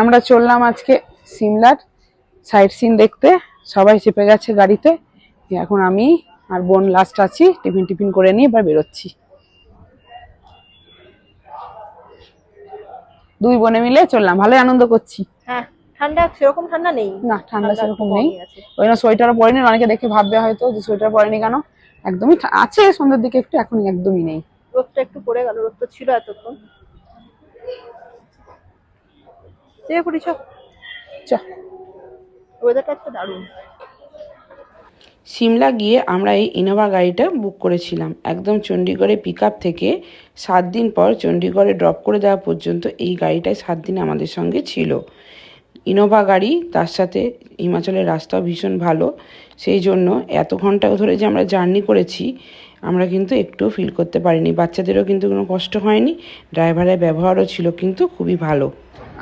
আমরা চললাম আজকে সিমলার সাইট সিন দেখতে। সবাই চেপে গেছে গাড়িতে, এখন আমি আর বোন লাস্ট আছি। টিফিন করে নিয়ে এবার বেরোচ্ছি। দুই বোনে মিলে চললাম, ভালোই আনন্দ করছি। হ্যাঁ, ঠান্ডা সেরকম ঠান্ডা নেই। না, ঠান্ডা সেরকম নেই। ওই জন্য সোয়েটারও পরেনি। অনেকে দেখে ভাববে হয়তো যে সোয়েটার পরেনি কেন, একদমই আছে সন্ধ্যের দিকে একটু, এখন একদমই নেই। রোদটা একটু পড়ে গেল, রোদ তো ছিল এতক্ষণ। চেয়ে পড়ি, চ। ওয়েদারটা আজকে দারুণ। সিমলা গিয়ে আমরা এই ইনোভা গাড়িটা বুক করেছিলাম। একদম চণ্ডীগড়ে পিক আপ থেকে 7 দিন পর চণ্ডীগড়ে ড্রপ করে দেওয়া পর্যন্ত এই গাড়িটাই 7 দিন আমাদের সঙ্গে ছিল। ইনোভা গাড়ি, তার সাথে হিমাচলের রাস্তাও ভীষণ ভালো, সেই জন্য এত ঘন্টা ধরে যে আমরা জার্নি করেছি আমরা কিন্তু একটুও ফিল করতে পারিনি। বাচ্চাদেরও কিন্তু কোনো কষ্ট হয়নি, ড্রাইভারের ব্যবহারও ছিল কিন্তু খুবই ভালো।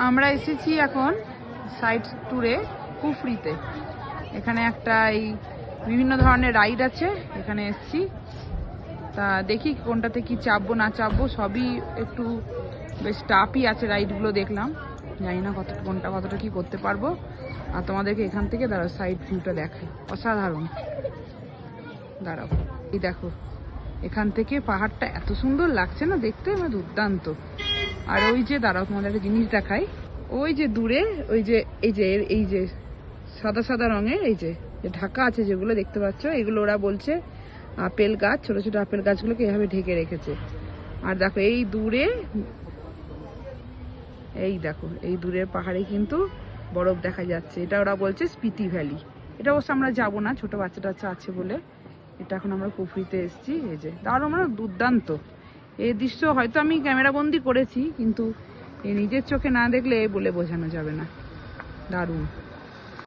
আমরা এসেছি এখন সাইট ট্যুরে কুফরিতে। এখানে একটা এই বিভিন্ন ধরনের রাইড আছে, এখানে এসেছি। তা দেখি কোনটাতে কি চাপবো না চাপবো, সবই একটু বেশ টাফই আছে রাইডগুলো দেখলাম। জানি না কোনটা কতটা কি করতে পারবো। আর তোমাদেরকে এখান থেকে দাঁড়াও সাইড ভিউটা দেখাই, অসাধারণ। দাঁড়াও, এই দেখো এখান থেকে পাহাড়টা এত সুন্দর লাগছে না দেখতে, মানে দুর্দান্ত। আর ওই যে দাঁড়াও তোমাদের একটা জিনিস দেখাই, ওই যে দূরে ওই যে এই যে সাদা সাদা রঙের এই যে ঢাকা আছে যেগুলো দেখতে পাচ্ছ, এগুলো ওরা বলছে আপেল গাছ। ছোট ছোট আপেল গাছগুলোকে এভাবে ঢেকে রেখেছে। আর দেখো এই দূরে, এই দেখো এই দূরের পাহাড়ে কিন্তু বরফ দেখা যাচ্ছে। এটা ওরা বলছে স্পিতি ভ্যালি। এটা অবশ্য আমরা যাবো না, ছোট বাচ্চা টাচ্চা আছে বলে। এটা এখন আমরা কুফরিতে এসেছি। এই যে তার আমরা দুর্দান্ত এই দৃশ্য হয়তো আমি ক্যামেরা বন্দি করেছি, কিন্তু এই নিজের চোখে না দেখলে বলে বোঝানো যাবে না। দারুণ।